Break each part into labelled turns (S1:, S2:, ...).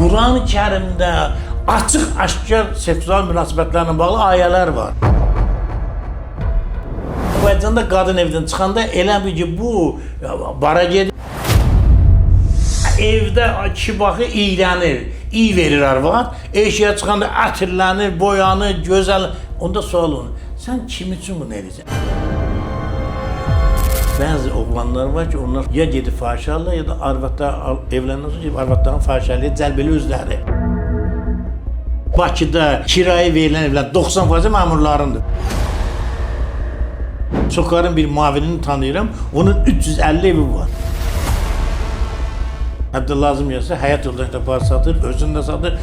S1: Quran-ı Kərimdə açıq-aşkar seksual münasibətlərlə bağlı ayələr var. Azərbaycanda qadın evdən çıxanda elə bir ki, bu bara gedir. Evdə kişi baxı iylənir, iyi verir arvad. Eşiyə çıxanda ətirlənir, boyanır, gözəl. Onda sual olur, sən kim üçün bunu edəcəksən? Bəzi oğlanlar var ki, onlar ya gedib fahişə alırlar, ya da arvadlar evləndən sonra arvadların fahişəliyə cəlb elə özləri. Bakıda kirayə verilən evlər 90% məmurlarındır. Çoxların bir mavinini tanıyıram, onun 350 evi var. Hətta lazım gəlsə, həyat yoldaşı da par satır, özünü də satır.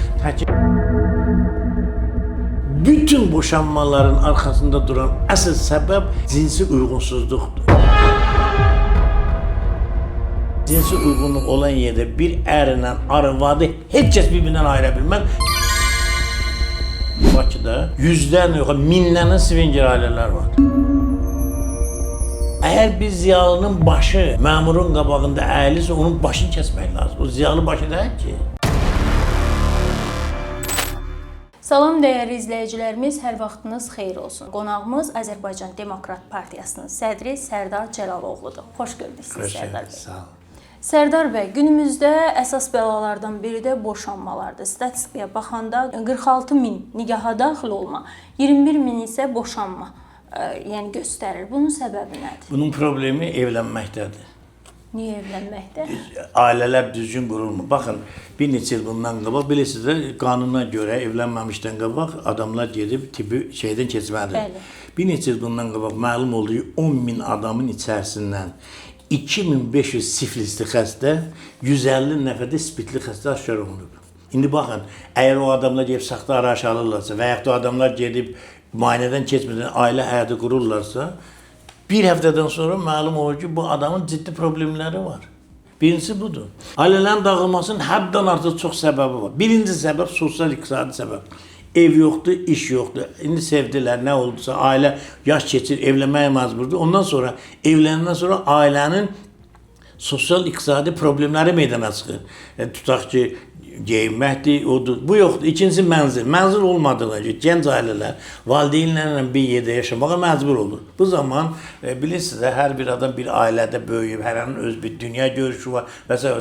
S1: Bütün boşanmaların arxasında duran əsas səbəb cinsi uyğunsuzluqdur. Cinsi uyğunluq olan yerdə bir ərlə arvadı heç kəs bir-birindən ayıra bilməz. Bakıda yüzlərlə yox, minlərlə swinger ailələr var. Əgər bir ziyalının başı məmurun qabağında əyilirsə, onun başını kəsmək lazım. O ziyalı başı deyil ki.
S2: Salam dəyərli izləyicilərimiz, hər vaxtınız xeyir olsun. Qonağımız Azərbaycan Demokrat Partiyasının sədri Sərdar Cəlaloğludur. Xoş gördük siz Sərdar bəy.
S1: Sağ olun.
S2: Sərdar bəy, günümüzdə əsas bəlalardan biri də boşanmalardır. Statistikaya baxanda 46 min nigaha daxil olma, 21 min isə boşanma yəni göstərir. Bunun səbəbi nədir?
S1: Bunun problemi evlənməkdədir.
S2: Niyə evlənməkdə?
S1: Ailələr düzgün qurulmur. Baxın, bir neçə il bundan qabaq, bilirsiniz də, qanuna görə evlənməmişdən qabaq adamlar gedib tibbi şeydən keçməlidir. Bir neçə il bundan qabaq məlum oldu ki, 10 min adamın içərisindən 2500 siflisli xəstə, 150 nəfərdə spitli xəstə aşkar olunub. İndi baxın, əgər o adamlar gedib saxta araç alırlarsa və yaxud da adamlar gedib müayinədən keçmədən ailə həyatı qururlarsa, bir həftədən sonra məlum olur ki, bu adamın ciddi problemləri var. Birincisi budur. Ailələrin dağılmasının həddən artıq çox səbəbi var. Birinci səbəb sosial-iqtisadi səbəb. Ev yoxdur, iş yoxdur. İndi sevdilər, nə oldusa, ailə yaş keçir, evlənməyə məcburdur. Ondan sonra, evləndən sonra ailənin sosial-iqtisadi problemləri meydana çıxır. Tutaq ki, geyinməkdir, odur. Bu yoxdur. İkincisi mənzil. Mənzil olmadığına görə gənc ailələr valideynlərlə bir yerdə yaşamağa məcbur olur. Bu zaman bilirsiniz, hər bir adam bir ailədə böyüyüb, hərənin öz bir dünya görüşü var və s.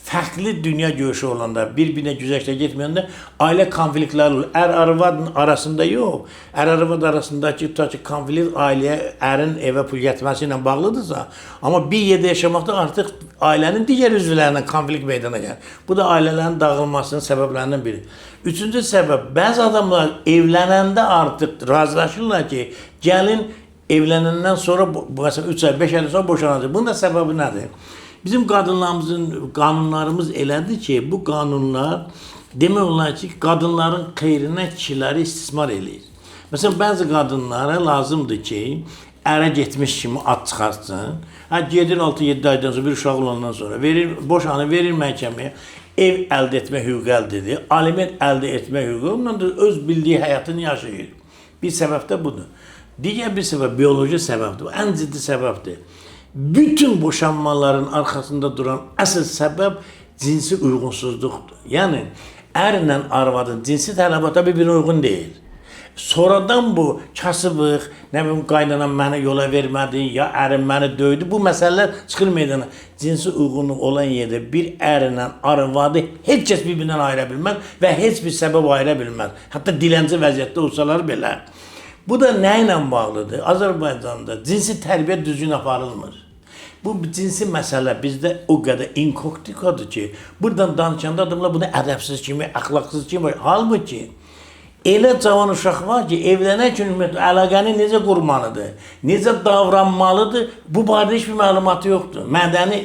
S1: Fərqli dünya görüşü olanda, bir-birinə güzəştə getməyəndə ailə konfliktləri olur. Ər-arvad arasında yox. Ər-arvad arasındakı konflikt ailəyə, ərin evə pul gətirməsi ilə bağlıdırsa, amma bir yerdə yaşamaqda artıq ailənin digər üzvlərindən konflikt meydana gəlir. Bu da ailələrin dağılmasının səbəblərindən biri. Üçüncü səbəb, bəzi adamlar evlənəndə artıq razılaşırlar ki, gəlin evlənəndən sonra, məsələn 3 ay, 5 ay sonra boşanacaq. Bunun da səbəbi nədir? Bizim qanunlarımız elədir ki, bu qanunlar demək olar ki, qadınların xeyrinə kişiləri istismar eləyir. Məsələn, bəzi qadınlara lazımdır ki, ərə getmiş kimi ad çıxartsın. Gedir 6-7 aydan sonra, bir uşaq olandan sonra, boşanı verir məhkəməyə, ev əldə etmə hüququ əldə edir, aliment əldə etmə hüququ, ondan da öz bildiyi həyatını yaşayır. Bir səbəb də budur. Digər bir səbəb, bioloji səbəbdir, ən ciddi səbəbdir. Bütün boşanmaların arxasında duran əsas səbəb cinsi uyğunsuzluqdur. Yəni, ərlə arvadın cinsi tələbata bir-birinə uyğun deyil. Sonradan bu kasıbıq, nə bilim, qaynanan məni yola vermədi, ya ərim məni döydü, bu məsələlər çıxır meydana. Cinsi uyğunluq olan yerdə bir ərlə arvadı heç kəs bir-birindən ayıra bilməz və heç bir səbəb ayıra bilməz. Hətta dilənci vəziyyətdə olsalar belə. Bu da nə ilə bağlıdır? Azərbaycanda cinsi tərbiyə düzgün aparılmır. Bu cinsi məsələ bizdə o qədər inkognitodur ki, buradan danışanda adamlar bunu ədəbsiz kimi, əxlaqsız kimi, halbuki elə cavan uşaq var ki, evlənən üçün əlaqəni necə qurmalıdır, necə davranmalıdır, bu barədə heç bir məlumatı yoxdur. Mədəni,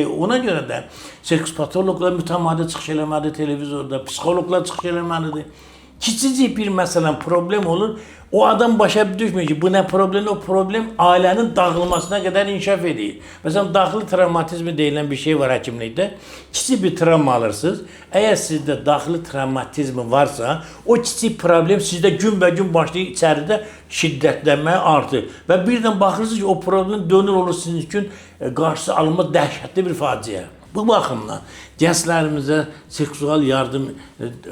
S1: ona görə də seks patoloqlar mütəmadi çıxış eləməlidir televizorda, psixoloqlar çıxış eləməlidir. Kiçicik bir məsələn problem olur, o adam başa düşmür ki, bu nə problemdir, o problem ailənin dağılmasına qədər inkişaf edir. Məsələn, daxili travmatizmi deyilən bir şey var həkimlikdə. Kiçik bir travma alırsınız. Əgər sizdə daxili travmatizmi varsa, o kiçik problem sizdə günbəgün başlayır içəridə şiddətlənməyə artır. Və birdən baxırsınız ki, o problem dönür olur sizin üçün qarşısı alınmaz dəhşətli bir faciə. Bu baxımdan gənclərimizə seksual yardım,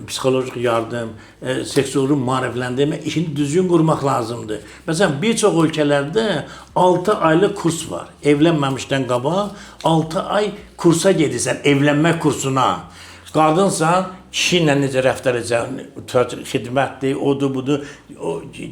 S1: psixolojik yardım, seksual maarifləndirmə işini düzgün qurmaq lazımdır. Məsələn, bir çox ölkələrdə 6 aylıq kurs var. Evlənməmişdən qabaq 6 ay kursa gedirsən, evlənmə kursuna. Qadınsan, kişi ilə necə rəftar edəcəksən, xidmətdir, odur, budur.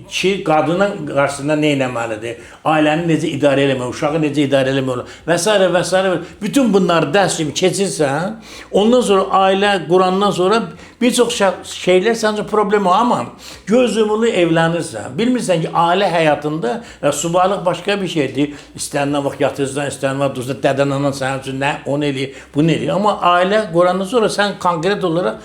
S1: Kişi qadının qarşısında nə etməlidir, ailəni necə idarə eləmək, uşağı necə idarə eləmək olur və s. və s. Bütün bunları dərs kimi keçirsən, ondan sonra ailə qurandan sonra bir çox şeylər səncə problem o, amma göz yumulu evlənirsən. Bilmirsən ki, ailə həyatında subaylıq başqa bir şeydir. İstənilən vaxt yatırsan, istənilən vaxt dursan, dədən anan sənin üçün nə, onu eləyir, bunu eləyir. Amma ailə qurandan sonra sən konkret olaraq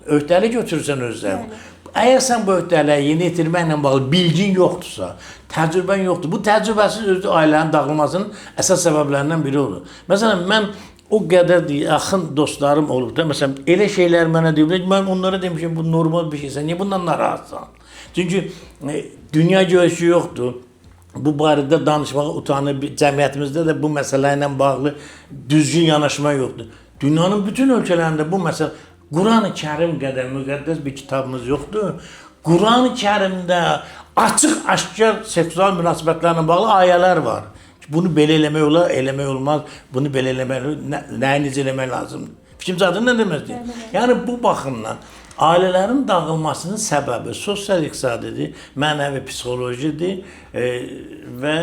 S1: öhdəlik götürürsən özlərini. Əgər sən bu öhdəliyi yeni itirməklə bağlı bilgin yoxdursa, təcrübən yoxdur, bu təcrübəsiz özü ailənin dağılmasının əsas səbəblərindən biri olur. Məsələn, mən o qədər yaxın dostlarım olub da, məsələn, elə şeylər mənə deyiblər ki, mən onlara demişim, bu normal bir şeysən, niyə bundan narahatsan? Çünki dünya görüşü yoxdur. Bu barədə danışmağa utanır, cəmiyyətimizdə də bu məsələ ilə bağlı düzgün yanaşma yoxdur. Dünyanın bütün ölkələrində bu məsələ, Quran-ı Kərim qədər müqəddəs bir kitabımız yoxdur. Quran-ı Kərimdə açıq-aşkar seksual münasibətlərlə bağlı ayələr var. Bunu belə eləmək olar, eləmək olmaz, bunu belə eləmək, nəyi necə eləmək lazımdır. Fikrim zaten nə deməkdir? Yəni bu baxımdan ailələrin dağılmasının səbəbi sosial-iqtisadidir, mənəvi psixolojidir və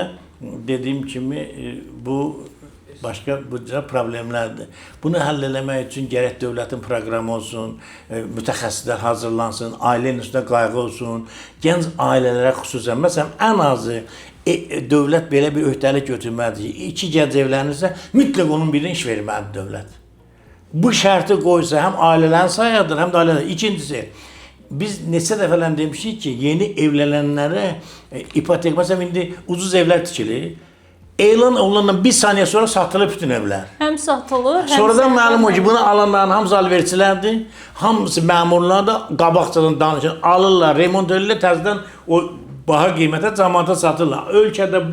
S1: dediyim kimi bu başqa problemlərdir. Bunu həll eləmək üçün gərək dövlətin proqramı olsun, mütəxəssislər hazırlansın, ailənin üstünə qayğı olsun, gənc ailələrə xüsusən. Məsələn, ən azı dövlət belə bir öhdəlik götürməlidir. 2 gənc evlənirsə, mütləq onun birinə iş verməlidir dövlət. Bu şərti qoysa, həm ailələrin sayıdır, həm də ailələr. İkincisi, biz neçə dəfələn demişik ki, yeni evlənənlərə ipotek, məsələn, indi ucuz evlər tikilir. Elan olunandan bir saniyə sonra satılır bütün evlər.
S2: Həm satılır, həm
S1: sonradan məlum o ki, bunu alanların hamısı alverçilərdir, hamısı məmurlar da qabaqcadan danışır, alırlar, remont edirlər, təzədən o baha qiymətə cəmaata satırlar. Ölkədə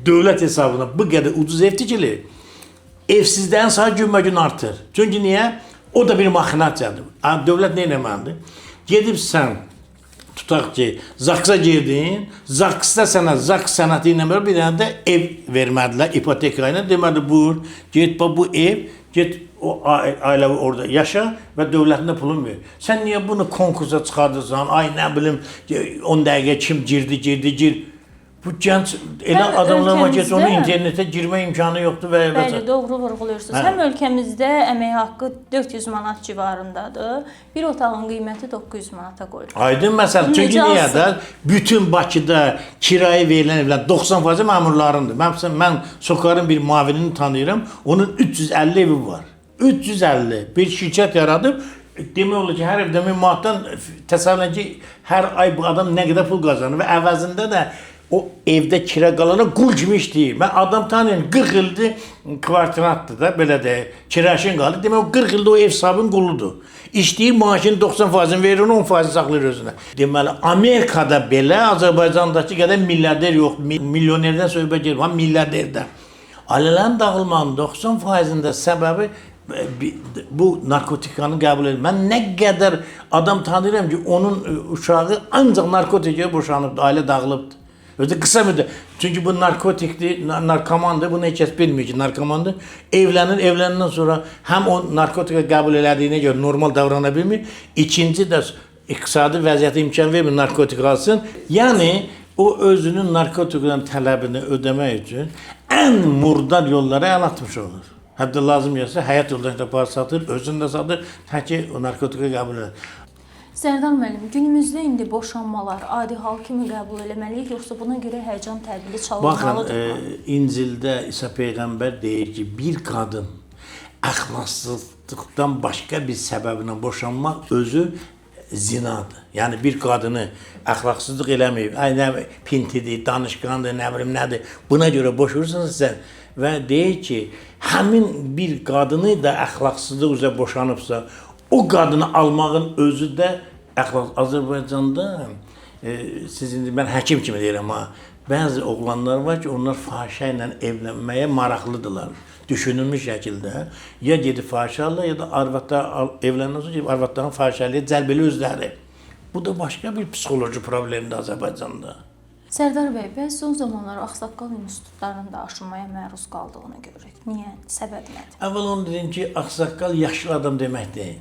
S1: dövlət hesabına bu qədər ucuz ev tikilir, evsizlərin sayı günbə-gün artır. Çünki niyə? O da bir maxinasiyadır. Dövlət nə etməlidir? Gedib sən, tutaq ki, ZAKS-a girdin, ZAKS-da sənə, ZAKS sənəti ilə bir dənə də ev vermədilər, ipoteka ilə. Deməli, buyur, get bu ev, get o ailə orada yaşa və dövlətində pulun ver. Sən niyə bunu konkursa çıxardırsan, ay nə bilim, 10 dəqiqə kim gir. Bu gənc elə adamlar var ki, onun internetə girmə imkanı yoxdur və
S2: bəli, doğru vurğulayırsınız. Həm ölkəmizdə əmək haqqı 400 manat civarındadır. Bir otağın qiyməti 900 manata qoyulur.
S1: Aydın məsələ. Çünki niyə də bütün Bakıda kirayə verilən evlər 90% məmurlarındır. Mən Sokarın bir müavinini tanıyıram. Onun 350 evi var. 350. Bir şirkət yaradıb. Demək olur ki, hər evdə 1000 manatdan təsəvvür ki, hər ay bu adam nə qədər pul qazanır və əvəzində də o evdə kira qalana qul kimi işləyir. Mən adam tanıyım, 40 ildir kvartiratdır da, belə də kiraşın qalır. Demək o 40 ildə o ev sahibinin quludur. İşləyir, maaşının 90%-ni verir, 10%-ni saxlayır özünə. Deməli, Amerikada belə, Azərbaycandakı qədər milyarder yox, milyonerdən söhbət gedir, milyarderdən. Ailələrin dağılmanın 90%-də səbəbi bu narkotikanı qəbul edir. Mən nə qədər adam tanıyıram ki, onun uşağı ancaq narkotikaya boşanıbdır, ailə dağılıbdır. Özü qısa müddət. Çünki bu narkotikdir, narkomandır, bunu heç kəs bilmir ki, narkomandır. Evləndən sonra həm o narkotika qəbul elədiyinə görə normal davrana bilmir. İkinci də iqtisadi vəziyyəti imkan vermir, narkotik alsın. Yəni, o özünün narkotikadan tələbini ödəmək üçün ən murdar yollara əl atmış olur. Hətta lazım gəlsə, həyat yoldaşı da par satır, özünü də satır, təki o narkotika qəbul edir.
S2: Sərdar müəllim, günümüzdə indi boşanmalar adi hal kimi qəbul eləməliyik, yoxsa buna görə həyəcan tədbiri çalınmalıdır?
S1: Baxın, İncildə İsa Peyğəmbər deyir ki, bir qadın əxlaqsızlıqdan başqa bir səbəblə boşanmaq özü zinadır. Yəni bir qadını əxlaqsızlıq eləməyib, ay nə pintidir, danışqandır, nə bilim nədir, buna görə boşursunuz sən və deyir ki, həmin bir qadını da əxlaqsızlıq üzrə boşanıbsa, o qadını almağın özü də əxlaq. Azərbaycanda, siz indi mən həkim kimi deyirəm ha, Bəzi oğlanlar var ki, onlar fahişə ilə evlənməyə maraqlıdırlar. Düşünülmüş şəkildə ya gedib fahişə alırlar, ya da arvadlar evləndən sonra gedib arvadların fahişəliyə cəlb elə özləri. Bu da başqa bir psixoloji problemdir Azərbaycanda.
S2: Sərdar bəy, bəs son zamanlar ağsaqqal institutlarının da aşınmaya məruz qaldığını görürük. Niyə? Səbəb nədir?
S1: Əvvəl onu dedim ki, ağsaqqal yaşlı adam demək deyil.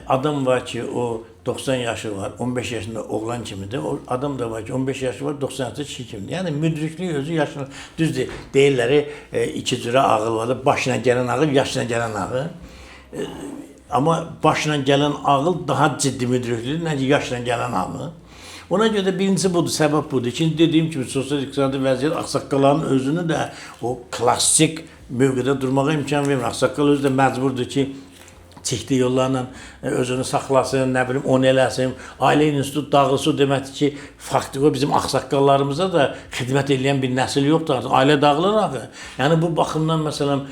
S1: Adam var ki, o 90 yaşı var, 15 yaşında oğlan kimidir. O adam da var ki, 15 yaşı var, 90 yaşında kişi kimidir. Yəni müdriklük özü yaşlı, düzdür. Deyirlər, iki cürə ağıl var, başına gələn ağıl, yaşına gələn ağıl. Amma başına gələn ağıl daha ciddi müdriklidir, nədir yaşına gələn ağıl. Ona görə də birincisi budur, səbəb budur. İkinci dediyim kimi sosial-iqtisadi vəziyyət ağsaqqalların özünü də o klassik mövqedə durmağa imkan vermir. Ağsaqqal özü də məcburdur ki, çəkdi yollarla özünü saxlasın, nə bilim, onu eləsin. Ailə institutu dağılsın deməkdir ki, faktiki bizim ağsaqqallarımıza da xidmət edən bir nəsil yoxdur. Ailə dağılır axı. Yəni bu baxımdan məsələn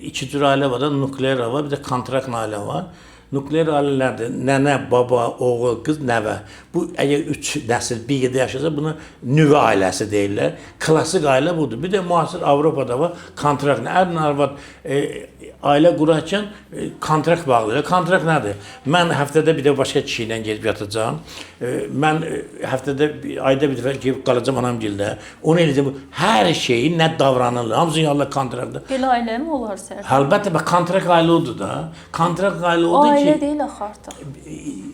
S1: iki cür ailə var da, nukleer ailə var, bir də kontrakt ailə var. Nukleer ailələrdir. Nənə, baba, oğul, qız, nəvə. Bu əgər 3 nəsil bir yerdə yaşasa buna nüvə ailəsi deyirlər. Klassik ailə budur. Bir də müasir Avropada var kontrakt. Ərlə arvad ailə qurarkən kontrakt bağlayır. Kontrakt nədir? Mən həftədə bir də başqa kişi ilə gedib yatacağam. Mən həftədə ayda bir dəfə gedib qalacağam anamgildə. Onu eləyəcəm. Hər şeyi nə davranırlar. Hamısı yanında kontraktdır.
S2: Belə ailə mi olar Sərdar?
S1: Əlbəttə, kontrakt ailə odur da. Kontrakt ailə odur ki,
S2: ailə deyil axı artıq.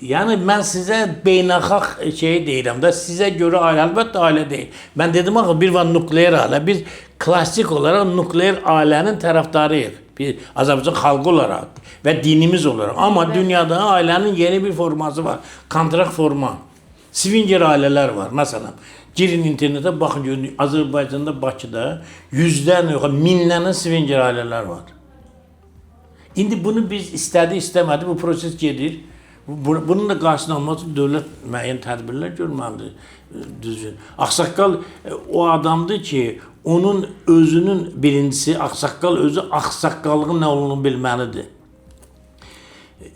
S1: Yəni mən sizə beynəlxalq şey deyirəm də, sizə görə ailə əlbəttə ailə deyil. Mən dedim axı bir var nukleer ailə. Biz klassik olaraq nukleer ailənin tərəfdarıyıq. Bir Azərbaycan xalqı olaraq və dinimiz olaraq. Amma dünyada ailənin yeni bir forması var. Kontrakt forma. Swinger ailələr var. Məsələn, girin internetə baxın görün. Azərbaycanda Bakıda yüzlərlə yox, minlərlə swinger ailələr var. İndi bunu biz istədi, bu proses gedir. Bunun da qarşısını almaq üçün dövlət müəyyən tədbirlər görməlidir, düzgün. Ağsaqqal o adamdır ki, onun özünün birincisi, ağsaqqal özü ağsaqqallığın nə olduğunu bilməlidir.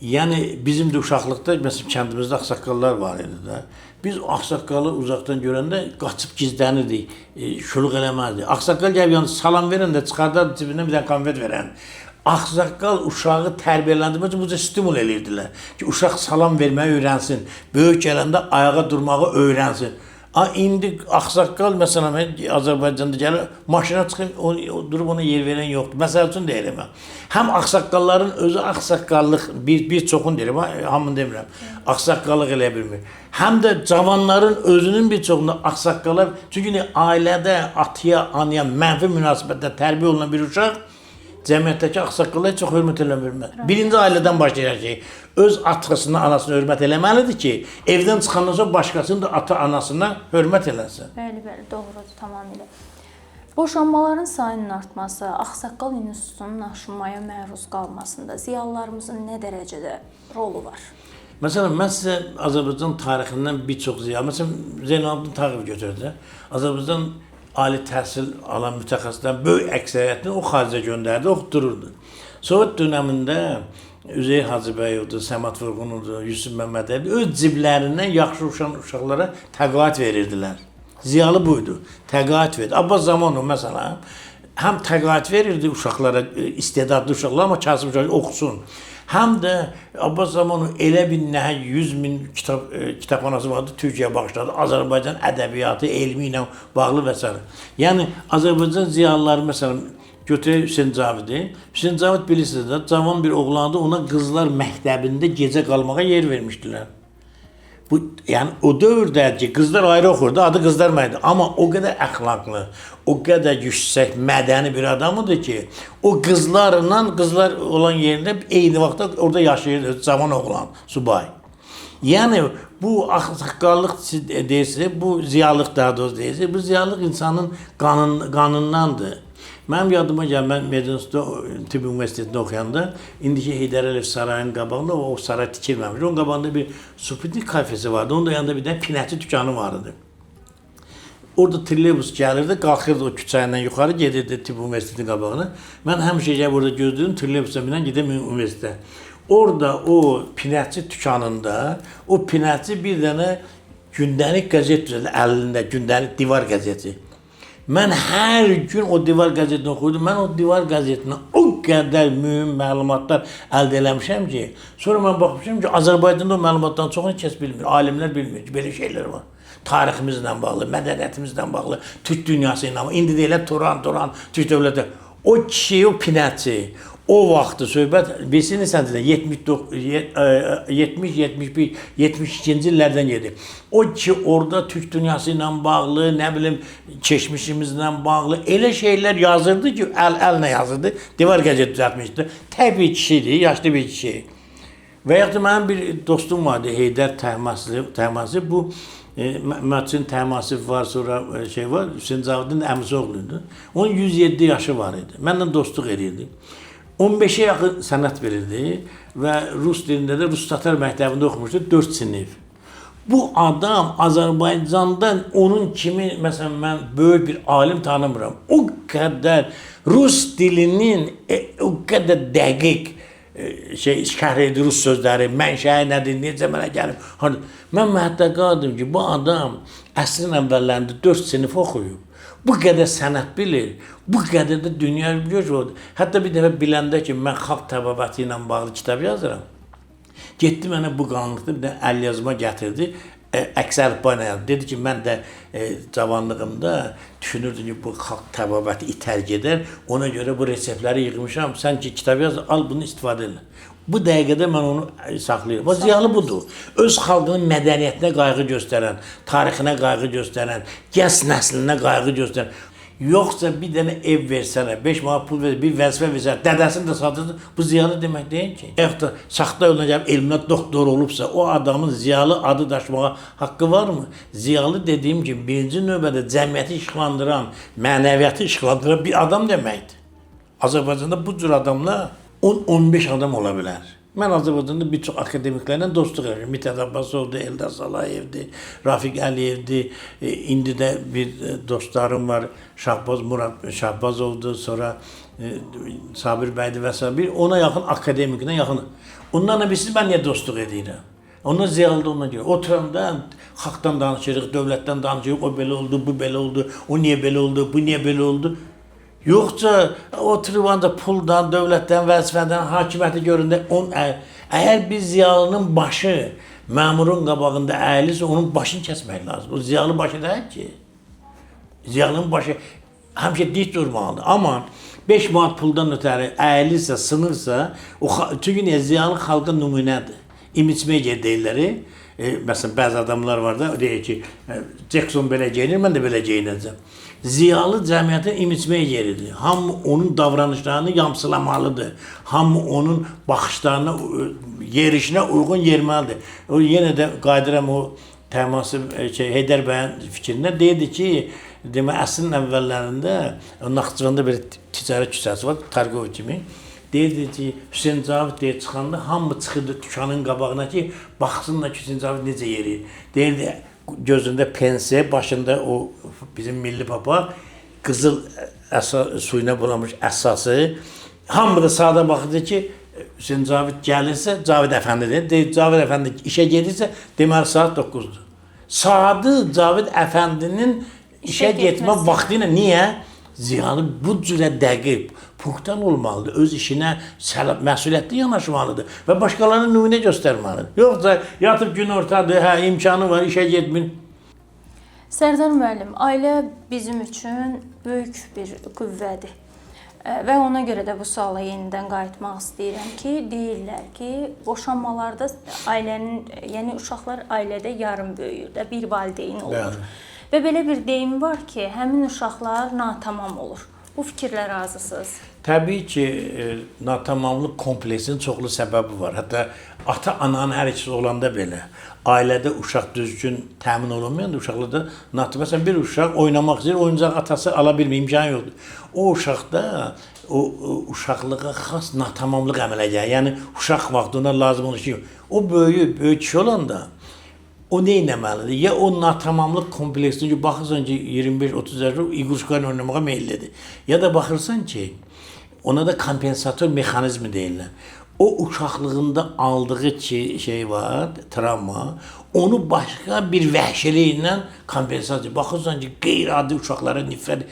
S1: Yəni bizim də uşaqlıqda, məsələn kəndimizdə ağsaqqallar var idi də. Biz ağsaqqalı uzaqdan görəndə qaçıb gizlənirdik, şuluq eləməzdik. Ağsaqqal gəlib yəni salam verən də çıxardar cibindən bir dənə konfet verən. Ağsaqqal uşağı tərbiyələndirmək üçün bu cür stimul eləyirdilər ki, uşaq salam verməyi öyrənsin, böyük gələndə ayağa durmağı öyrənsin. İndi ağsaqqal məsələn Azərbaycanda gəlir, maşına çıxıb durub ona yer verən yoxdur. Məsəl üçün deyirəm mən. Həm ağsaqqalların özü ağsaqqallıq bir çoxunu deyirəm, hamını demirəm. Ağsaqqallıq elə bilmir. Həm də cavanların özünün bir çoxunda ağsaqqallar, çünki ailədə ataya, anaya mənfi münasibətdə tərbiyə olunan bir uşaq cəmiyyətdəki ağsaqqallara çox hörmət eləmir. Birinci ailədən başlayır ki, öz atasına, anasına hörmət eləməlidir ki, evdən çıxandan sonra başqasının da ata-anasına hörmət eləsin.
S2: Bəli, doğrudur, tamamilə. Boşanmaların sayının artması, ağsaqqal institutunun aşınmaya məruz qalmasında ziyalılarımızın nə dərəcədə rolu var?
S1: Məsələn, mən sizə Azərbaycan tarixindən bir çox ziyalı, məsələn, Zeynalabdin Tağıyev götürdü. Azərbaycan ali təhsil alan mütəxəssislərin böyük əksəriyyətini o xaricə göndərdi, oxudururdu. Sovet dönəmində Üzeyir Hacıbəyovdur, Səməd Vurğunurdur, Yusuf Məmmədəli öz ciblərindən yaxşı uşaqlara təqaüd verirdilər. Ziyalı buydu, təqaüd verdi. Abbas Zamanov məsələn, həm təqaüd verirdi uşaqlara, istedadlı uşaqlar, amma kasıb uşaqlar oxusun. Həm də Abbas Zamanov elə bir nəhəng 100 min kitabxanası vardı, Türkiyə bağışladı. Azərbaycan ədəbiyyatı, elmi ilə bağlı və s. Yəni, Azərbaycan ziyalıları, məsələn, götürək Hüseyn Cavidi. Hüseyn Cavid bilirsiniz də, cavan bir oğlandı, ona qızlar məktəbində gecə qalmağa yer vermişdilər. Bu, yəni, o dövrdə ki, qızlar ayrı oxurdu, adı qızlar məydi. Amma o qədər əxlaqlı, o qədər yüksək, mədəni bir adamıdır ki, o qızlarla, qızlar olan yerində eyni vaxtda orada yaşayırdı, cavan oğlan, subay. Yəni, bu ağsaqqallıq deyilsə, bu ziyalıq daha doğrusu deyilsə, bu ziyalıq insanın qanundandır. Mənim yadıma gəlir, mən Medinstitutda Tibb Universitetində oxuyanda, indiki Heydər Əliyev sarayının qabağında, o saray tikilməmiş, onun qabağında bir Supidnik kafesi vardı, onun da yanında bir də pinəkçi dükanı vardı. Orada trolleybus gəlirdi, qalxırdı o küçəylə yuxarı, gedirdi Tibb Universitetinin qabağına. Mən həmişə gəlib orada gözləyirdim, trolleybusa binən gedəm universitetə. Orada o pinəkçi dükanında, o pinəkçi bir dənə gündəlik qəzet düzəldi, əlində gündəlik divar qəzeti. Mən hər gün o divar qəzetini oxuyurdum. Mən o divar qəzetindən o qədər mühüm məlumatlar əldə eləmişəm ki, sonra mən baxmışam ki, Azərbaycanda o məlumatdan çoxunu kəs bilmir, alimlər bilmir ki, belə şeylər var. Tariximizlə bağlı, mədəniyyətimizlə bağlı, Türk dünyası ilə bağlı. İndi deyirlər Turan, Türk dövləti. O kişi, o pinəçi, o vaxtı söhbət, bilsiniz sənədə 70, 71, 72-ci illərdən gedir. O ki, orada Türk dünyası ilə bağlı, nə bilim, keçmişimizlə bağlı elə şeylər yazırdı ki, əl-əllə yazırdı, divar qəzet düzəltmişdi. Təbii kişidir, yaşlı bir kişi. Və yaxud da mənim bir dostum vardı, Heydər Təhmasib, bu Mətin Təhmasib var, sonra şey var, Hüseyin Cavidin əmisi oğluydu. Onun 107 yaşı var idi, mənlə dostluq edirdi. 15-ə yaxın sənət verirdi və rus dilində də Rus Tatar məktəbində oxumuşdu, 4 sinif. Bu adam Azərbaycandan onun kimi, məsələn, mən böyük bir alim tanımıram. O qədər rus dilinin o qədər dəqiq şərh edir rus sözləri, mənşəyi nədir, necə mənə gəlib. Mən məhdəq qaldım ki, bu adam əsrin əvvəllərində 4 sinif oxuyub. Bu qədər sənət bilir, bu qədər də dünya biliyor ki, hətta bir dəfə biləndə ki, mən xalq təbabəti ilə bağlı kitab yazıram. Getdi mənə bu qanunluqda bir də əl yazma gətirdi, əksər bana yazdı. Dedi ki, mən də cavanlığımda düşünürdüm ki, bu xalq təbabəti itər gedər, ona görə bu reseptləri yığmışam, sən ki, kitab yaz, al bunu istifadə edin. Bu dəqiqədə mən onu saxlayıram. O ziyalı budur. Öz xalqının mədəniyyətinə qayğı göstərən, tarixinə qayğı göstərən, gəs nəslinə qayğı göstərən. Yoxsa bir dənə ev versənə, 5 manat pul versənə, bir vəzifə versənə, dədəsini də satırdı, bu ziyalı demək deyil ki. Yaxud da saxta yoluna gəlib elminə doktor olubsa, o adamın ziyalı adı daşımağa haqqı varmı? Ziyalı dediyim kimi, birinci növbədə cəmiyyəti işıqlandıran, mənəviyyatı işıqlandıran bir adam deməkdir. Azərbaycanda bu cür adamlar 10-15 adam ola bilər. Mən Azərbaycanda bir çox akademiklərlə dostluq edirəm. Mithat Abbasovdur, Eldar Salayevdir, Rafiq Əliyevdir. İndi də bir dostlarım var, Murad Şahbazovdur, sonra Sabir bəydir və s. Ona yaxın akademiklə yaxın. Onlarla bilirsiniz, mən niyə dostluq edirəm? Onlar ziyalıdır ona görə. Oturanda xalqdan danışırıq, dövlətdən danışırıq, o belə oldu, bu belə oldu, o niyə belə oldu, bu niyə belə oldu. Yoxsa oturub ancaq puldan, dövlətdən, vəzifədən, hakimiyyəti göründə, əgər bir ziyalının başı məmurun qabağında əyilirsə, onun başını kəsmək lazım. O ziyalı başı deyil ki. Ziyalının başı həmişə dik durmalıdır. Amma 5 manat puldan ötəri əyilirsə, sınırsa, çünki ziyalı xalqa nümunədir. Image media deyirlər. Məsələn, bəzi adamlar var da, deyir ki, Jackson belə geyinir, mən də belə geyinəcəm. Ziyalı cəmiyyətin imicmək yeridir. Hamı onun davranışlarını yamsılamalıdır. Hamı onun baxışlarına, yerişinə uyğun yerməlidir. O yenə də qayıdıram o Təhmasib Heydər bəyin fikrinə deyirdi ki, demək əsrin əvvəllərində Naxçıvanda bir ticarət küçəsi var, Targov kimi. Deyirdi ki, Hüseyin Cavid deyə çıxanda hamı çıxırdı dükkanın qabağına ki, baxsınlar ki, Hüseyin Cavid necə yeriyir. Deyirdi, gözündə pense, başında o bizim milli papa, qızıl suyuna bulamış əsası. Hamı da sağda baxırdı ki, Hüseyin Cavid gəlirsə, Cavid Əfəndidir. Deyir, Cavid Əfəndi işə gedirsə, deməli saat 9-dur. Saatı Cavid Əfəndinin işə getmə vaxtı ilə niyə? Ziyalı bu cürə dəqiq, punktan olmalıdır, öz işinə məsuliyyətli yanaşmalıdır və başqalarına nümunə göstərməlidir. Yoxsa yatıb gün ortadır, imkanı var, işə getmir.
S2: Sərdar müəllim, ailə bizim üçün böyük bir qüvvədir və ona görə də bu suala yenidən qayıtmaq istəyirəm ki, deyirlər ki, boşanmalarda ailənin, yəni uşaqlar ailədə yarım böyüyür də, bir valideyn olur. Və belə bir deyim var ki, həmin uşaqlar natamam olur. Bu fikirlə razısınız?
S1: Təbii ki, natamamlıq kompleksinin çoxlu səbəbi var. Hətta ata-ananın hər ikisi olanda belə. Ailədə uşaq düzgün təmin olunmayan da uşaqlarda natamam. Məsələn, bir uşaq oynamaq istəyir, oyuncaq atası ala bilmir, imkanı yoxdur. O uşaqda o uşaqlığa xas natamamlıq əmələ gəlir. Yəni, uşaq vaxtı ona lazım olan şey yox. O böyük kişi olanda o nə etməlidir? Ya o natamamlıq kompleksini ki, baxırsan ki, 25-30 yaşında iqruşkanı oynamağa meyillidir. Ya da baxırsan ki, ona da kompensator mexanizmi deyirlər. o uşaqlığında aldığı şey var, travma, onu başqa bir vəhşiliklə kompensasiya. Baxırsan ki, qeyri-adi uşaqlara nifrət.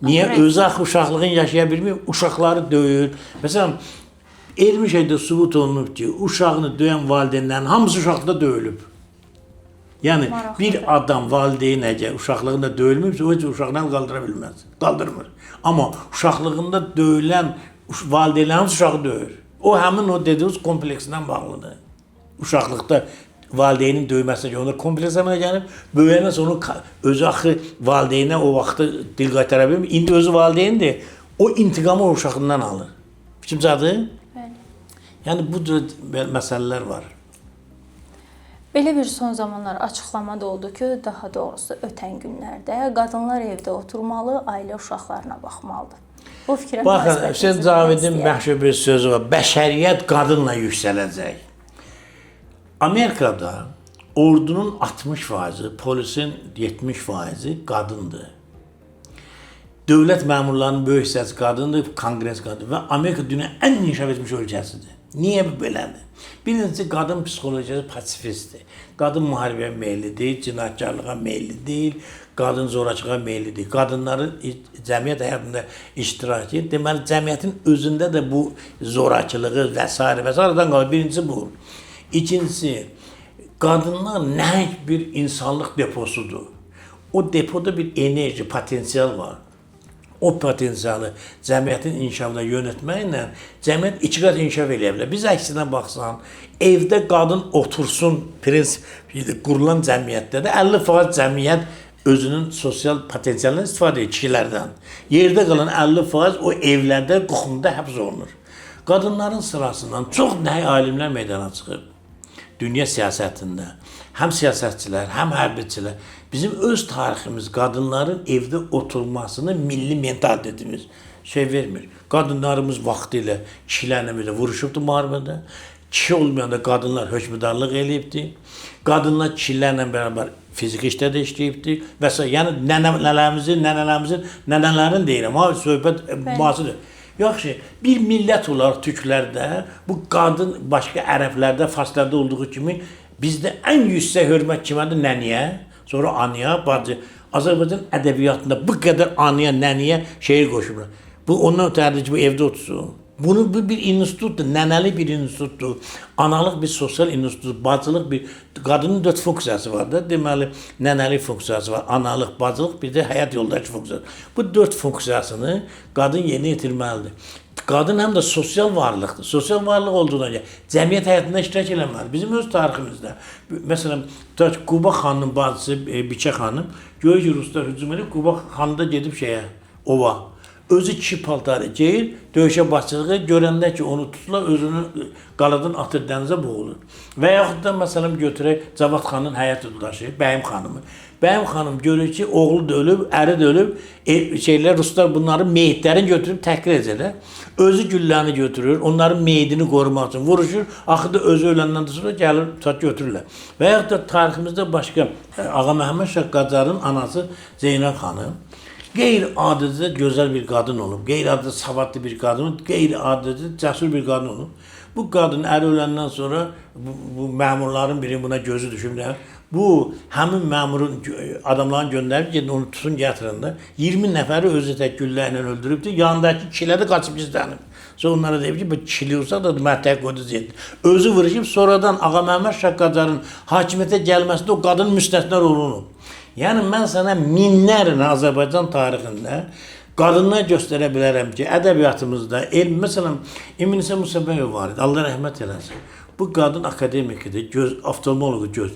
S1: Niyə? Özü axı uşaqlığını yaşaya bilmir, uşaqları döyür. Məsələn, elmi şeydə sübut olunub ki, uşağını döyən valideynlərin hamısı uşaqda döyülüb. Yəni, bir adam valideyn əgər uşaqlığında döyülmübsə, o heç uşaqdan qaldıra bilməz. Qaldırmır. Amma uşaqlığında döyülən valideynlərin hamısı uşağı döyür. O həmin o dediyiniz kompleksindən bağlıdır. Uşaqlıqda valideynin döyməsinə görə onlar kompleks əmələ gəlib, böyüyəndən sonra özü axı valideynə o vaxtı dil qaytara bilmir. İndi özü valideyndir, o intiqamı o uşağından alır. Fikrimcədir?
S2: Bəli.
S1: Yəni bu cür məsələlər var.
S2: Belə bir son zamanlar açıqlama da oldu ki, daha doğrusu ötən günlərdə qadınlar evdə oturmalı, ailə uşaqlarına baxmalıdır. Bu fikrə
S1: baxın, Hüseyn Cavidin məşhur bir sözü var. Bəşəriyyət qadınla yüksələcək. Amerikada ordunun 60%, polisin 70% qadındır. Dövlət məmurlarının böyük hissəsi qadındır, konqres qadındır və Amerika dünyanın ən inkişaf etmiş ölkəsidir. Niyə bu belədir? Birincisi, qadın psixologiyası pasifistdir. Qadın müharibəyə meyilli deyil, cinayətkarlığa meyilli deyil, qadın zorakılığa meyilli deyil. Qadınların cəmiyyət həyatında iştirakı, deməli, cəmiyyətin özündə də bu zorakılığı və s. qalır. Birincisi bu. İkincisi, qadınlar nəhəng bir insanlıq deposudur. O depoda bir enerji, potensial var. O potensialı cəmiyyətin inkişafına yönetməklə cəmiyyət iki qat inkişaf edə bilər. Biz əksinə baxsan, evdə qadın otursun prinsipi qurulan cəmiyyətdə də 50% cəmiyyət özünün sosial potensialından istifadə edir kişilərdən. Yerdə qalan 50% o evlərdə, quxumda həbs olunur. Qadınların sırasından çox nəhəng alimlər meydana çıxıb. Dünya siyasətində həm siyasətçilər, həm hərbiçilər bizim öz tariximiz qadınların evdə oturmasını milli mentalitetimiz şey vermir. Qadınlarımız vaxtı ilə kişilərlə belə vuruşubdu müharibədə. Kişi olmayanda qadınlar hökmdarlıq eləyibdi. Qadınlar kişilərlə bərabər fiziki işlərdə işləyibdi və s. Yəni nənələrimizin, nənələrin deyirəm, söhbət müasirdir. Yaxşı, bir millət olaraq türklərdə, bu qadın başqa ərəblərdə, farslərdə olduğu kimi bizdə ən yüksək hörmət kimədir? Nəniyə, sonra anıya, bacı. Azərbaycan ədəbiyyatında bu qədər anıya, nəniyə şeir qoşublar. Bu ondan ötəridir ki, bu evdə otursun. Bu bir institutdur, nənəli bir institutdur, analıq bir sosial institutdur, bacılıq bir, qadının 4 funksiyası var da, deməli, nənəli funksiyası var, analıq, bacılıq, bir də həyat yoldaşı funksiyası. Bu 4 funksiyasını qadın yerinə yetirməlidir. Qadın həm də sosial varlıqdır. Sosial varlıq olduğuna görə cəmiyyət həyatında iştirak eləməlidir. Bizim öz tariximizdə, məsələn, Quba xanının bacısı Bikə xanım, görür ki, ruslar hücum edib, Quba xanı da gedib ova. Özü kişi paltarı geyir, döyüşə başçılığı görəndə ki, onu tuturlar, özünü qaladan atır, dənizə boğulur. Və yaxud da, məsələn, götürək Cavad xanın həyat yoldaşı, Bəyim xanımı. Bəyim xanım görür ki, oğlu da ölüb, əri də ölüb, ruslar bunların meyitlərini götürüb təhqir edirlər. Özü gülləni götürür, onların meyidini qorumaq üçün vuruşur, axırda özü öləndən sonra gəlir, götürürlər. Və yaxud da tariximizdə başqa, Ağa Məhəmməd Şah Qacarın anası Zeynəb xanım, qeyri-adidə gözəl bir qadın olub, qeyri-adidə savadlı bir qadın olub, qeyri-adidə cəsur bir qadın olub. Bu qadın əri öləndən sonra bu məmurların biri buna gözü düşüblər. Bu, həmin məmurun adamlarını göndərib, gedin onu tutun gətirəndə 20 nəfəri özü tək güllə ilə öldürübdür, yanındakı kişilər də qaçıb gizlənib. Sonra onlara deyib ki, bu kişili olsa da mətəq qodu zeydir. Özü vuruşub, sonradan Ağa Məhəmməd Şah Qacarın hakimiyyətə gəlməsində o qadın müstəsna olunub. Yəni, mən sənə minlərlə Azərbaycan tarixində qadınlar göstərə bilərəm ki, ədəbiyyatımızda, məsələn, İminisə Musabəyov var idi, Allah rəhmət eləsin. Bu qadın akademikidir, oftalmologu göz.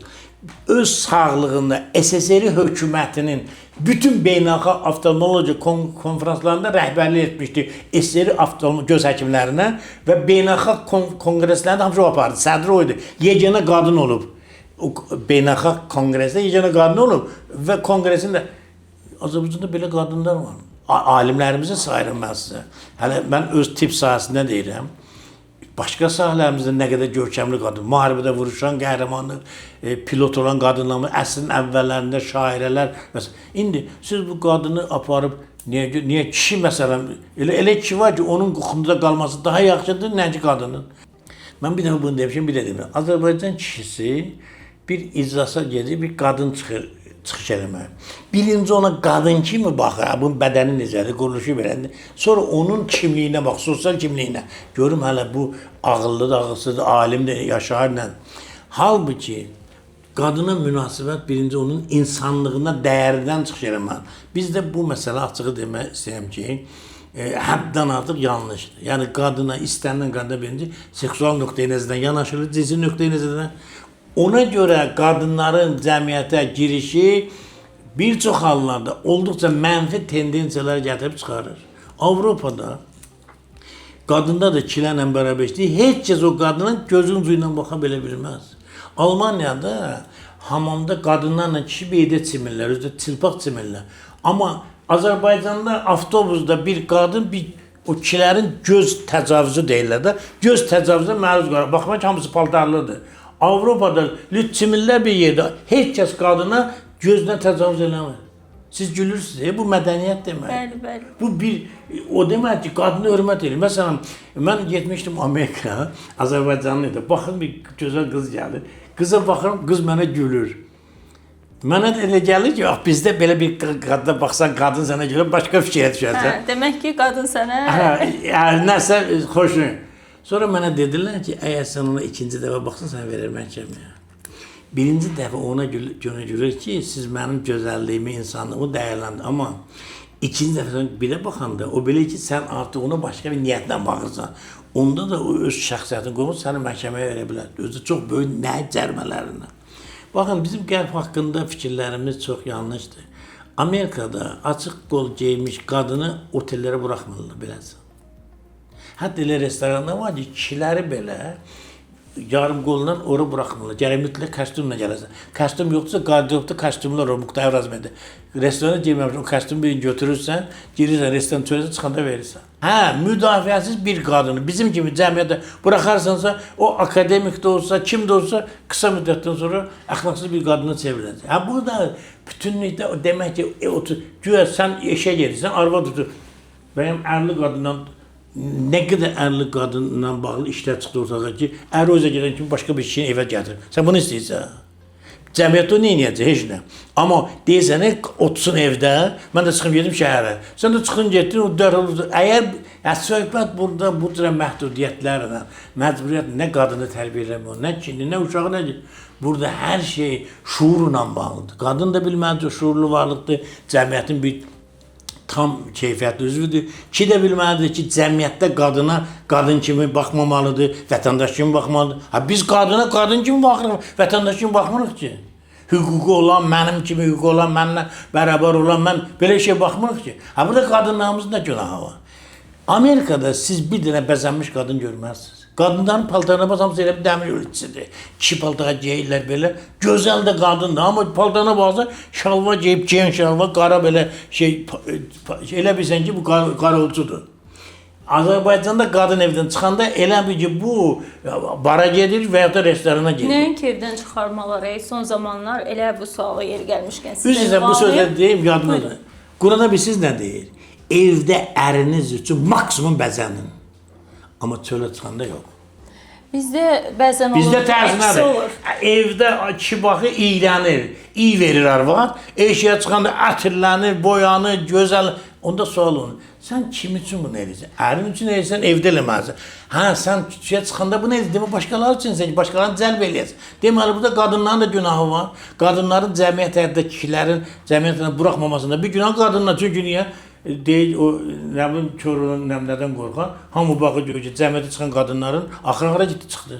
S1: Öz sağlığında SSR hökumətinin bütün beynəlxalq oftalmologiya konferanslarında rəhbərlik etmişdi SSR göz həkimlərinə və beynəlxalq konqreslərində hamısı o apardı, sədri o idi, yeganə qadın olub. Beynəlxalq konqresdə yeganə qadın olub və konqresində Azərbaycanda belə qadınlar var. Alimlərimizi sayırım mən sizə. Hələ mən öz tibb sahəsində deyirəm. Başqa sahələrimizdə nə qədər görkəmli qadın, müharibədə vuruşan qəhrəmanlıq, pilot olan qadınlar, əsrin əvvəllərində şairələr. İndi siz bu qadını aparıb, niyə kişi məsələn, elə kişi var ki, onun quxunda qalması daha yaxşıdır, nəci qadının. Mən bir dəfə bunu demişim, bir də demirəm. Azərbaycan kişisi bir iclasa gedir, bir qadın çıxış eləmək. Birinci ona qadın kimi baxır, bunun bədəni necədir, quruluşu belədir. Sonra onun kimliyinə bax, sosial kimliyinə. Görüm hələ bu ağıllıdır, ağılsızdır, alimdir, yaşayırla. Halbuki qadına münasibət birinci onun insanlığına, dəyərindən çıxış eləmək. Bizdə bu məsələ açığı demək istəyirəm ki, həddən artıq yanlışdır. Yəni qadına, istənilən qadına birinci seksual nöqteyi nəzərdən yanaşılır, cinsi nöqteyi nəzərdən. Ona görə qadınların cəmiyyətə girişi bir çox hallarda olduqca mənfi tendensiyalar gətirib çıxarır. Avropada qadında da kişilərlə bərabərlik, heç kəs o qadına gözün ucu ilə baxa belə bilməz. Almaniyada hamamda qadınlarla kişi beydə çimirlər, özdə çılpaq çimirlər. Amma Azərbaycanda avtobusda bir qadın o kişilərin göz təcavüzü deyirlər də, göz təcavüzünə məruz qalır. Baxmaq hamısı paltarlıdır. Avropada çimirlər bir yerdə heç kəs qadına gözünə təcavüz eləmir. Siz gülürsünüz, bu mədəniyyət demək.
S2: Bəli, bəli.
S1: Bu o demək ki, qadını hörmət edir. Məsələn, mən getmişdim Amerikaya, Azərbaycanlı idi. Baxın bir gözəl qız gəlir. Qıza baxıram, qız mənə gülür. Mənə də elə gəlir ki, bizdə belə bir qadına baxsan, qadın sənə gülür, başqa fikrə düşərsən.
S2: Demək ki, qadın sənə...
S1: Nəsə xoşun. Sonra mənə dedilər ki, əgər sən ona ikinci dəfə baxsan, sən verir məhkəməyə. Birinci dəfə ona görə görür ki, siz mənim gözəlliyimi, insanlığımı dəyərləndir. Amma ikinci dəfə sən bir də baxanda, o belə ki, sən artıq ona başqa bir niyyətlə baxırsan. Onda da o öz şəxsiyyətini qoyub səni məhkəməyə verə bilər. Özü çox böyük nəyi cərmələrindən. Baxın, bizim qərb haqqında fikirlərimiz çox yanlışdır. Amerikada açıq qol geymiş qadını otellərə buraxmırlar beləsin. Hətta elə restoranda var ki, kişiləri belə yarım qolundan ora buraxmırlar. Gərək mütləq kostyumla gələsən. Kostyum yoxdursa, qardırobda kostyumlar o, Muxtayır Razmədə. Restorana girməmişsən, o kostyumu birini götürürsən, girirsən, restoran çörəsə çıxanda verirsən. Hə, müdafiəsiz bir qadını bizim kimi cəmiyyətdə buraxarsansa, o akademik də olsa, kim də olsa, qısa müddətdən sonra əxlaqsız bir qadına çevriləcək. Hə, bu da bütünlükdə demək ki, güya sən eşə gedirsən, arvad tutur. Bəyəm ərli qadından nə qədər ərli qadınla bağlı işlər çıxdı ortağa ki, əri özə gedən kimi başqa bir kişini evə gətirir. Sən bunu istəyirsən. Cəmiyyətdə o nə edəcək? Heç nə. Amma deyirsən, otursun evdə, mən də çıxım gedim şəhərə. Sən də çıxın getdin, o dərhal. Əgər söhbət burada bu cür məhdudiyyətlərlə, məcburiyyət nə qadını tərbiyə eləmək, nə kini, nə uşağı, nə burada hər şey şuurla bağlıdır. Qadın da bilməlidir, şuurlu varlıqdır, cəmiyyətin bir tam keyfiyyətli üzvüdür. Ki də bilməlidir ki, cəmiyyətdə qadına qadın kimi baxmamalıdır, vətəndaş kimi baxmalıdır. Biz qadına qadın kimi baxırıq, vətəndaş kimi baxmırıq ki. Hüququ olan, mənim kimi hüququ olan, mənimlə bərabər olan, mən belə şey baxmırıq ki. Burada qadınlarımızın da günahı var. Amerikada siz bir dənə bəzənmiş qadın görməzsiniz. Qadınların paltarına baxsamız elə bir dəmir ölçüsüdür. Kişi paltara geyirlər belə. Gözəl də qadındır, amma paltarına baxsa şalva geyib, gen şalva, qara belə şey, elə bilsən ki, bu qarolcudur. Azərbaycanda qadın evdən çıxanda elə bir ki, bu bara gedir və ya da restorana gedir.
S2: Nəinki evdən çıxarmaları, son zamanlar elə bu suala yer gəlmişkən sizə
S1: Üzrə bu sözləri deyim, yadımda. Qurana bilirsiniz nə deyir? Evdə əriniz üçün maksimum bəzənin. Amma çölə çıxanda yox.
S2: Bizdə bəzən olur,
S1: Bizdə tərsinədir.
S2: olur.
S1: Evdə kişi baxı iylənir, iyi verir arvad. Eşiyə çıxanda ətirlənir, boyanır, gözəl. Onda sual olur. Sən kim üçün bunu edirsən? Ərin üçün edirsən, evdə eləməlisən. Hə, sən küçəyə çıxanda bunu edirsən, demə başqaları üçün sən, başqalarını cəlb eləyəsən. Deməli, burada qadınların da günahı var. Qadınların cəmiyyət həyatda kişilərin cəmiyyətlə buraxmamasında bir günah qadınlar. Çünki niyə? Deyil, o nə bilim, körünün nəmlədən qorxan, hamı baxı görür ki, cəmiyyətə çıxan qadınların axıra getdi, çıxdı.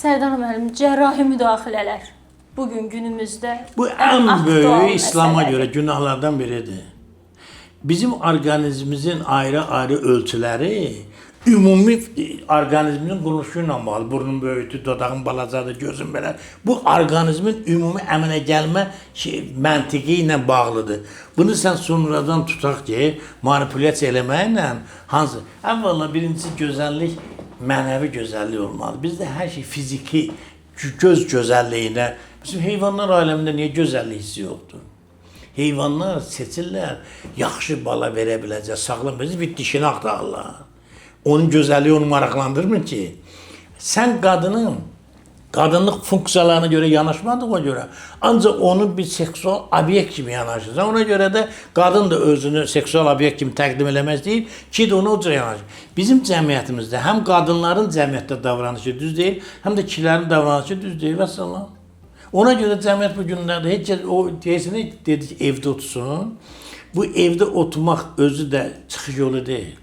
S2: Sərdan müəllim, cərrahi müdaxilələr bugün günümüzdə
S1: Bu ən böyük
S2: aktual
S1: İslama
S2: məsələdir.
S1: görə günahlardan biridir. Bizim orqanizmimizin ayrı-ayrı ölçüləri ümumi orqanizmin quruluşu ilə bağlı. Burnun böyüdür, dodağın balacadır, gözün belə. Bu orqanizmin ümumi əmələ gəlmə məntiqi ilə bağlıdır. Bunu sən sonradan tutaq ki, manipulyasiya eləməklə hansı? Əvvəla birincisi gözəllik mənəvi gözəllik olmalı. Bizdə hər şey fiziki, göz gözəlliyinə. Bizim heyvanlar aləmində niyə gözəllik hissi yoxdur? Heyvanlar seçirlər, yaxşı bala verə biləcək, sağlam biləcək, bir dişini axtarırlar. Onun gözəlliyi onu maraqlandırmır ki. Sən qadınlıq funksiyalarına görə yanaşmadığına görə ancaq onu bir seksual obyekt kimi yanaşırsan. Ona görə də qadın da özünü seksual obyekt kimi təqdim eləmək deyil ki, ona o cür yanaşır. Bizim cəmiyyətimizdə həm qadınların cəmiyyətdə davranışı düz deyil, həm də kişilərin davranışı düz deyil. Vəssalam. Ona görə cəmiyyət bu günlərdə heç o deyəsini dedik evdə otursun. Bu evdə oturmaq özü də çıxış yolu deyil.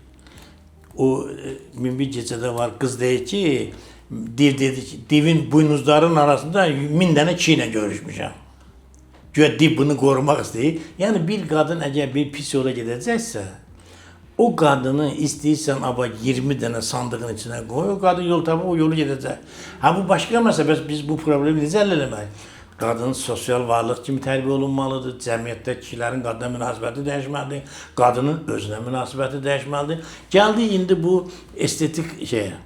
S1: O bir gecədə var qız deyir ki, dedi ki, divin buynuzlarının arasında 1000 dənə kişi ilə görüşmüşəm. Güya div bunu qorumaq istəyir. Yəni bir qadın əgər bir pis yola gedəcəksə, o qadını istəyirsən 20 dənə sandığın içinə qoy, o qadın yol tapıb o yolu gedəcək. Bu başqa məsələ, biz bu problemi necə həll eləməliyik? Qadın sosial varlıq kimi tərbiyə olunmalıdır. Cəmiyyətdə kişilərin qadına münasibəti dəyişməlidir. Qadının özünə münasibəti dəyişməlidir. Gəldi indi bu estetik şeyə.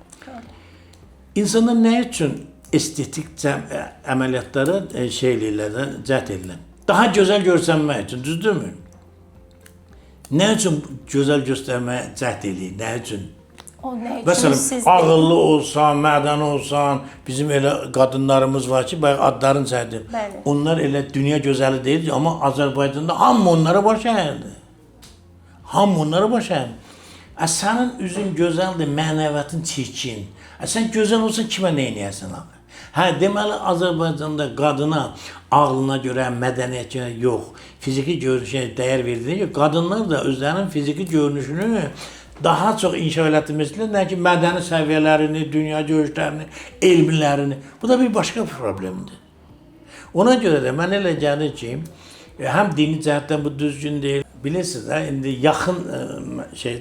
S1: İnsanlar nə üçün estetik əməliyyatlara cəhd edirlər? Daha gözəl görsənmək üçün, düzdürmü? Nə üçün gözəl göstərməyə cəhd edir? Nə üçün? Məsələn, ağıllı olsan, mədəni olsan, bizim elə qadınlarımız var ki, adların çəkdir. Onlar elə dünya gözəli deyil, amma Azərbaycanda hamı onlara baş əyirdir. Hamı onlara baş əyirdir. Sənin üzün gözəldir, mənəviyyatın çirkin. Sən gözəl olsan kimə nə eləyərsən? Deməli, Azərbaycanda qadına ağlına görə, mədəniyyət görə yox, fiziki görünüşə dəyər verdiğine görə qadınlar da özlərinin fiziki görünüşünü daha çox inkişaf etdirməsində nə ki, mədəni səviyyələrini, dünya görüşlərini, elmlərini. Bu da bir başqa problemdir. Ona görə də mən elə gəlir ki, həm dini cəhətdən bu düzgün deyil. Bilirsiniz, indi yaxın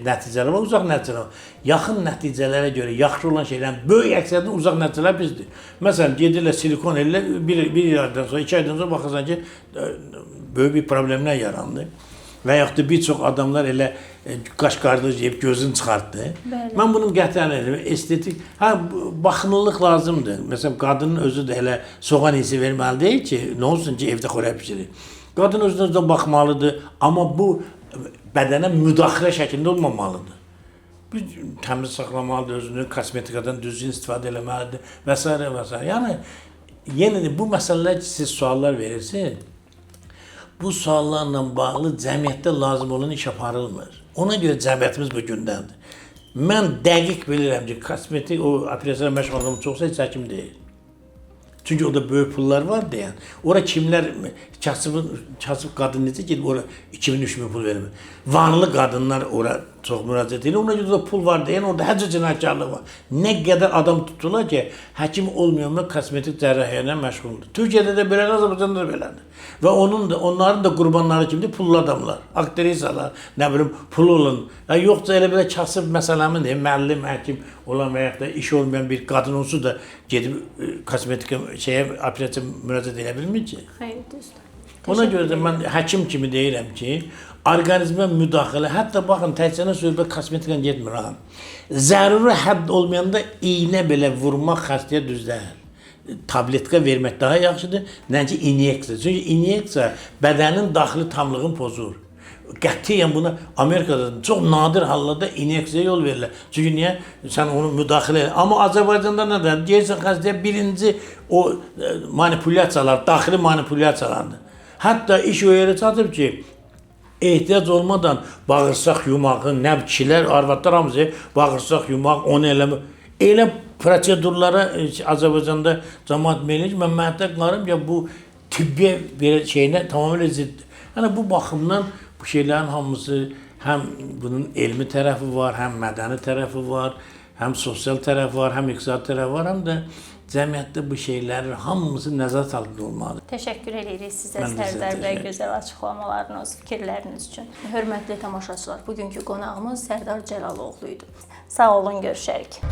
S1: nəticələr var, uzaq nəticələr var. Yaxın nəticələrə görə yaxşı olan şeylərin böyük əksəriyyətinin uzaq nəticələr bizdir. Məsələn, gedirlər silikon ellər, bir aydan sonra, 2 aydan sonra baxırsan ki, böyük bir problemlər yarandı. Və yaxud da bir çox adamlar elə qaş-qardıc yeyib gözünü çıxartdı. Mən bunun gətirənəm, estetik, baxımlılıq lazımdır. Məsələn, qadının özü də elə soğan iyisi verməli deyil ki, nə olsun ki, evdə xörək bişirir. Qadın özünə baxmalıdır, amma bu bədənə müdaxilə şəklində olmamalıdır. Təmiz saxlamalıdır özünü, kosmetikadan düzgün istifadə eləməlidir və s. və s. Yəni, yenə də bu məsələlər ki, siz suallar verirsiniz, bu suallarla bağlı cəmiyyətdə lazım olan iş aparılmır. Ona görə cəmiyyətimiz bu gündəndir. Mən dəqiq bilirəm ki, kosmetik o operasiya məşğul olmam çoxsa heç həkim deyil. Çünki orada böyük pullar var deyən. Ora kimlər, kasıb qadın necə gedib ora 2000-3000 pul vermir. Vanlı qadınlar ora çox müraciət edir. Ona görə də pul var deyən orada həcə cinayətkarlıq var. Nə qədər adam tutdular ki, həkim olmayanlar kosmetik cərrahiyyə ilə məşğuldur. Türkiyədə də belədir, Azərbaycanda da belədir. Və onların da qurbanları kimdir? Pullu adamlar, aktrisalar, nə bilim, pul olun. Yoxsa elə belə kasıb məsələmin deyil, müəllim, həkim olan və yaxud da iş olmayan bir qadın olsa da gedib kosmetik operasiya müraciət edə bilmir ki.
S2: Xeyr, düzdür.
S1: Ona görə də mən həkim kimi deyirəm ki, orqanizmə müdaxilə, hətta baxın, təkcə söhbət kosmetikdən getmir. Zəruri hədd olmayanda iynə belə vurmaq xəstəyə düz deyil. Tabletka vermək daha yaxşıdır, nəinki inyeksiya. Çünki inyeksiya bədənin daxili tamlığını pozur. Qətiyyən buna Amerikada çox nadir hallarda inyeksiya yol verirlər. Çünki niyə? Sən onu müdaxilə edir. Amma Azərbaycanda nədir? Deyirsən xəstəyə birinci o manipulyasiyalar, daxili manipulyasiyalardır. Hətta iş o yerə çatıb ki, ehtiyac olmadan bağırsaq yumağı, nə kişilər, arvadlar hamısı bağırsaq yumaq, onu eləmə. Elə prosedurlara Azərbaycanda cəmaət meyilli ki, mən məhdəq qarım ya bu tibbiyyə şeyinə tamamilə ziddir. Yəni bu baxımdan bu şeylərin hamısı həm bunun elmi tərəfi var, həm mədəni tərəfi var, həm sosial tərəfi var, həm iqtisadi tərəfi var, həm də cəmiyyətdə bu şeylərin hamısı nəzarət altında olmalıdır.
S2: Təşəkkür edirik sizə Sərdar bəy gözəl açıqlamalarınız, fikirləriniz üçün. Hörmətli tamaşaçılar, bugünkü qonağımız Sərdar Cəlaloğlu idi. Sağ olun, görüşərik.